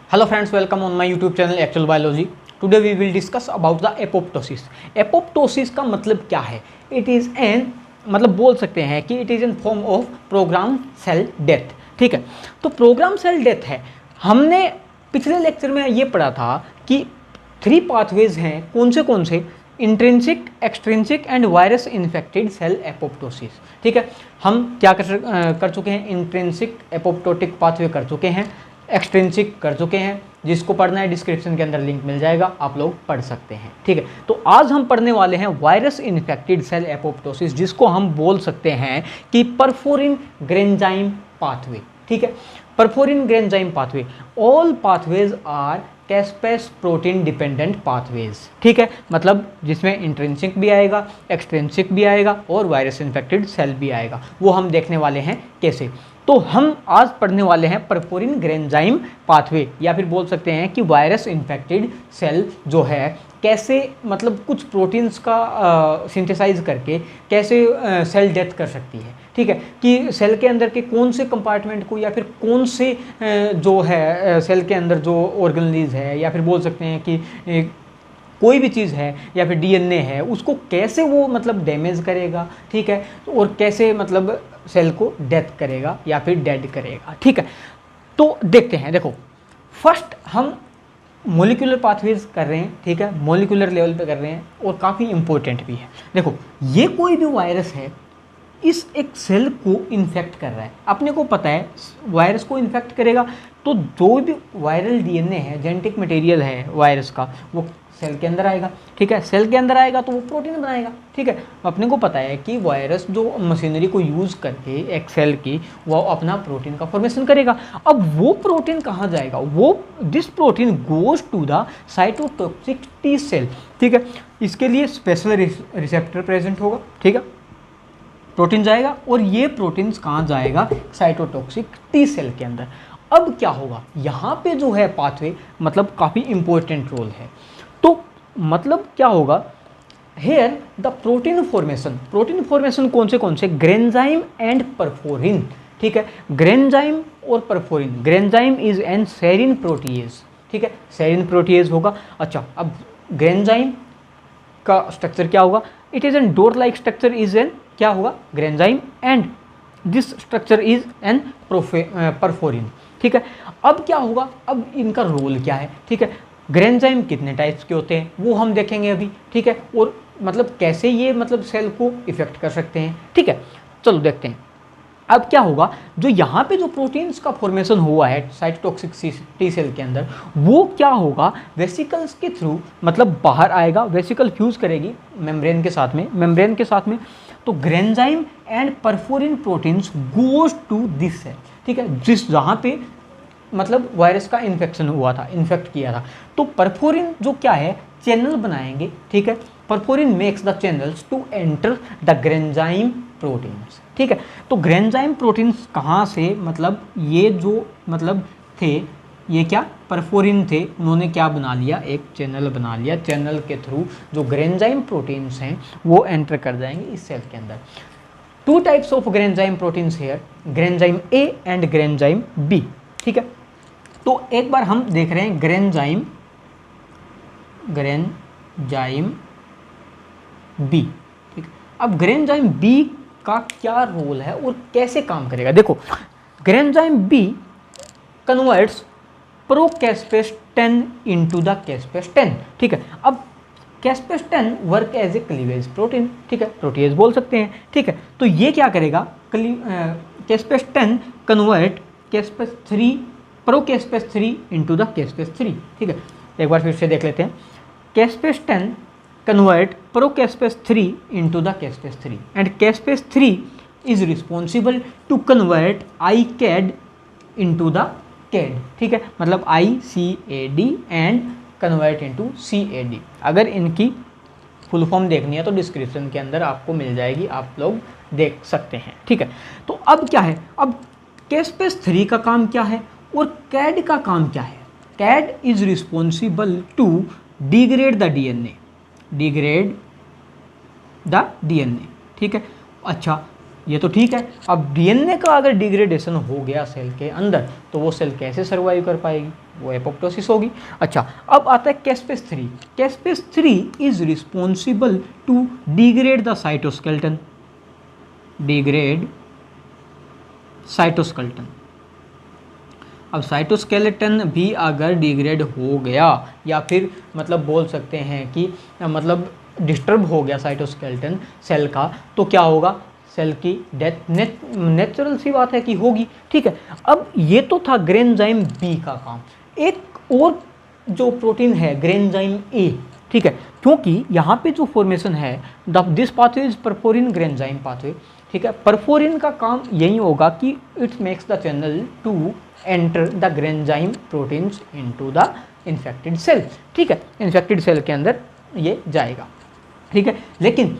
Hello friends, welcome on my YouTube channel Actual Biology. Today we will discuss about the apoptosis. Apoptosis का मतलब क्या है? It is an मतलब बोल सकते हैं कि it is in form of program cell death. ठीक है, तो प्रोग्राम सेल डेथ है। हमने पिछले लेक्चर में ये पढ़ा था कि 3 पाथवेज हैं, कौन से intrinsic, extrinsic and virus infected cell apoptosis. ठीक है, हम क्या कर चुके हैं, इंट्रिंसिक एपोप्टोटिक पाथवे कर चुके हैं, एक्सट्रिंसिक कर चुके हैं। जिसको पढ़ना है डिस्क्रिप्शन के अंदर लिंक मिल जाएगा, आप लोग पढ़ सकते हैं। ठीक है, तो आज हम पढ़ने वाले हैं वायरस इन्फेक्टेड सेल एपोप्टोसिस, जिसको हम बोल सकते हैं कि परफोरिन ग्रेंजाइम पाथवे। ठीक है, perforin granzyme pathway, all pathways are caspase protein dependent pathways. ठीक है, मतलब जिसमें इंट्रिंसिक भी आएगा, एक्सट्रिंसिक भी आएगा और वायरस इन्फेक्टेड सेल भी आएगा। वो हम देखने वाले हैं कैसे। तो हम आज पढ़ने वाले हैं परफोरिन ग्रेंजाइम पाथवे, या फिर बोल सकते हैं कि वायरस इन्फेक्टेड सेल जो है कैसे मतलब कुछ प्रोटीन्स का सिंथेसाइज करके कैसे सेल डेथ कर सकती है। ठीक है, कि सेल के अंदर के कौन से कंपार्टमेंट को या फिर कौन से जो है सेल के अंदर जो ऑर्गेनेलिज है, या फिर बोल सकते हैं कि कोई भी चीज़ है या फिर डीएनए है, उसको कैसे वो मतलब डैमेज करेगा। ठीक है, और कैसे मतलब सेल को डेथ करेगा या फिर डेड करेगा। ठीक है, तो देखते हैं। देखो, फर्स्ट हम मॉलिक्यूलर पाथवेज कर रहे हैं। ठीक है, मॉलिक्यूलर लेवल पे कर रहे हैं और काफ़ी इंपॉर्टेंट भी है। देखो, ये कोई भी वायरस है, इस एक सेल को इन्फेक्ट कर रहा है। अपने को पता है वायरस को इन्फेक्ट करेगा तो जो भी वायरल डीएनए है, जेनेटिक मटेरियल है वायरस का, वो सेल के अंदर आएगा। ठीक है, सेल के अंदर आएगा तो वो प्रोटीन बनाएगा। ठीक है, अपने को पता है कि वायरस जो मशीनरी को यूज़ करके एक सेल की वो अपना प्रोटीन का फॉर्मेशन करेगा। अब वो प्रोटीन कहाँ जाएगा? वो this protein goes to the cytotoxic T cell. ठीक है, इसके लिए स्पेशल रिसेप्टर प्रेजेंट होगा। ठीक है, प्रोटीन जाएगा और ये प्रोटीन्स कहाँ जाएगा? साइटोटॉक्सिक टी सेल के अंदर। अब क्या होगा यहाँ पे जो है पाथवे, मतलब काफ़ी इंपॉर्टेंट रोल है। तो मतलब क्या होगा, हेयर द प्रोटीन फॉर्मेशन कौन से? Granzyme and perforin. ठीक है, ग्रेंजाइम और perforin. Granzyme is an serine protease. ठीक है, सेरिन प्रोटीएज होगा। अच्छा, अब ग्रेंजाइम का स्ट्रक्चर क्या होगा? It is an door like structure, is an क्या होगा? Granzyme, and this structure is an perforin. ठीक है, अब क्या होगा, अब इनका रोल क्या है? ठीक है, ग्रेंजाइम कितने टाइप्स के होते हैं वो हम देखेंगे अभी। ठीक है, और मतलब कैसे ये मतलब सेल को इफेक्ट कर सकते हैं। ठीक है, चलो देखते हैं। अब क्या होगा, जो यहाँ पे जो प्रोटीन्स का फॉर्मेशन हुआ है साइटोटॉक्सिक टी सेल के अंदर, वो क्या होगा, वेसिकल्स के थ्रू मतलब बाहर आएगा। वेसिकल फ्यूज करेगी मेम्ब्रेन के साथ में, तो granzyme and perforin proteins goes to this cell. ठीक है, जिस जहाँ पे मतलब वायरस का इन्फेक्शन हुआ था, इन्फेक्ट किया था, तो परफोरिन जो क्या है, चैनल बनाएंगे। ठीक है, perforin makes the channels to enter the granzyme proteins. ठीक है, तो ग्रेंजाइम प्रोटीन्स कहाँ से, मतलब ये जो मतलब थे, ये क्या परफोरिन थे, उन्होंने क्या बना लिया, एक चैनल बना लिया। चैनल के थ्रू जो ग्रेंजाइम प्रोटीन्स हैं वो एंटर कर जाएंगे इस सेल के अंदर। 2 types of granzyme proteins here, granzyme A and granzyme B. ठीक है, तो एक बार हम देख रहे हैं ग्रेंजाइम बी। ठीक, अब ग्रेंजाइम बी का क्या रोल है और कैसे काम करेगा? देखो, granzyme B converts procaspase 10 into the caspase 10। ठीक है, अब caspase 10 work as a cleavage protein. ठीक है, प्रोटीएज बोल सकते हैं। ठीक है, तो ये क्या करेगा, कैस्पेस 10 कन्वर्ट कैस्पेस 3 प्रोकैस्पेस 3 इनटू द कैस्पेस 3। ठीक है, एक बार फिर से देख लेते हैं। Caspase 10 convert procaspase 3 into the caspase 3 and caspase 3 is responsible to convert ICAD into the CAD। ठीक है, मतलब ICAD and convert into CAD। अगर इनकी फुल फॉर्म देखनी है तो डिस्क्रिप्शन के अंदर आपको मिल जाएगी, आप लोग देख सकते हैं। ठीक है, तो अब क्या है, अब कैस्पेस 3 का काम क्या है और CAD का काम क्या है? CAD is responsible to degrade the DNA। ठीक है, अच्छा, ये तो ठीक है। अब डीएनए का अगर डिग्रेडेशन हो गया सेल के अंदर तो वो सेल कैसे सर्वाइव कर पाएगी? वो एपोप्टोसिस होगी। अच्छा, अब आता है caspase 3। Caspase 3 is responsible to degrade the cytoskeleton, degrade cytoskeleton. अब साइटोस्केलेटन भी अगर डिग्रेड हो गया या फिर मतलब बोल सकते हैं कि मतलब डिस्टर्ब हो गया साइटोस्केलेटन सेल का, तो क्या होगा, सेल की डेथ नेचुरल सी बात है कि होगी। ठीक है, अब ये तो था ग्रेन्जाइम बी का काम। एक और जो प्रोटीन है ग्रेन्जाइम ए, ठीक है, क्योंकि यहाँ पे जो फॉर्मेशन है this pathway is perforin granzyme pathway. ठीक है, परफोरिन का काम यही होगा कि it makes the channel to enter the granzyme proteins into the infected cell. ठीक है, इन्फेक्टेड सेल के अंदर ये जाएगा। ठीक है, लेकिन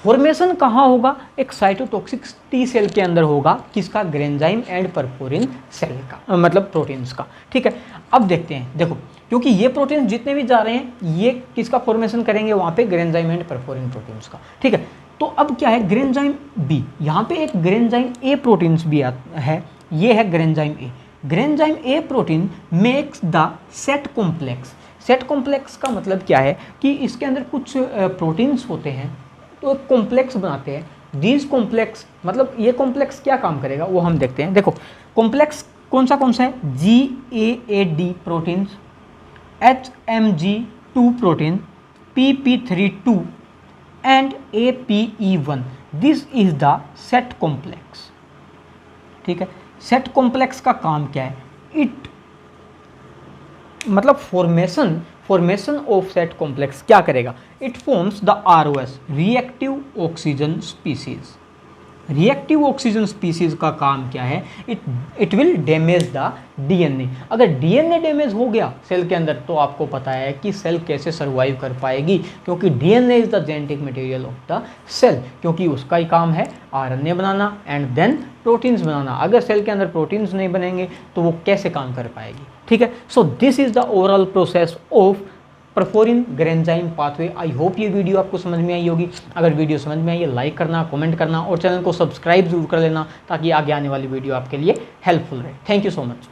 फॉर्मेशन कहाँ होगा, एक साइटोटॉक्सिक टी सेल के अंदर होगा, किसका, ग्रेन्जाइम एंड परफोरिन सेल का, मतलब प्रोटीन्स का। ठीक है, अब देखते हैं, देखो क्योंकि ये प्रोटीन्स जितने भी जा रहे हैं ये किसका फॉर्मेशन करेंगे, वहाँ पे ग्रेन्जाइम एंड परफोरिन प्रोटीन्स का। ठीक है, तो अब क्या है, ग्रेन्जाइम बी, यहाँ पे एक ग्रेन्जाइम ए प्रोटीन्स भी है, ये है granzyme A. Granzyme A protein makes the SET complex. SET complex का मतलब क्या है कि इसके अंदर कुछ प्रोटीन्स होते हैं तो एक कॉम्प्लेक्स बनाते हैं। दीज कॉम्प्लेक्स मतलब ये कॉम्प्लेक्स क्या काम करेगा वो हम देखते हैं। देखो कॉम्प्लेक्स कौन सा है, GAAD proteins, HMG2 protein, PP32 and APE1। This is the SET complex. ठीक है, सेट कॉम्प्लेक्स का काम क्या है, इट मतलब फॉर्मेशन ऑफ सेट कॉम्प्लेक्स क्या करेगा, it forms the ROS, reactive oxygen species. Reactive oxygen species का काम क्या है, it will damage the DNA। अगर DNA डैमेज हो गया सेल के अंदर तो आपको पता है कि सेल कैसे सर्वाइव कर पाएगी, क्योंकि DNA is the genetic material of the cell, क्योंकि उसका ही काम है RNA बनाना एंड देन प्रोटीन्स बनाना। अगर सेल के अंदर प्रोटीन्स नहीं बनेंगे तो वो कैसे काम कर पाएगी। ठीक है, so this is the overall process of perforin granzyme pathway. I hope ये वीडियो आपको समझ में आई होगी। अगर वीडियो समझ में आई है लाइक करना, कमेंट करना और चैनल को सब्सक्राइब जरूर कर लेना ताकि आगे आने वाली वीडियो आपके लिए हेल्पफुल रहे। Thank you so much.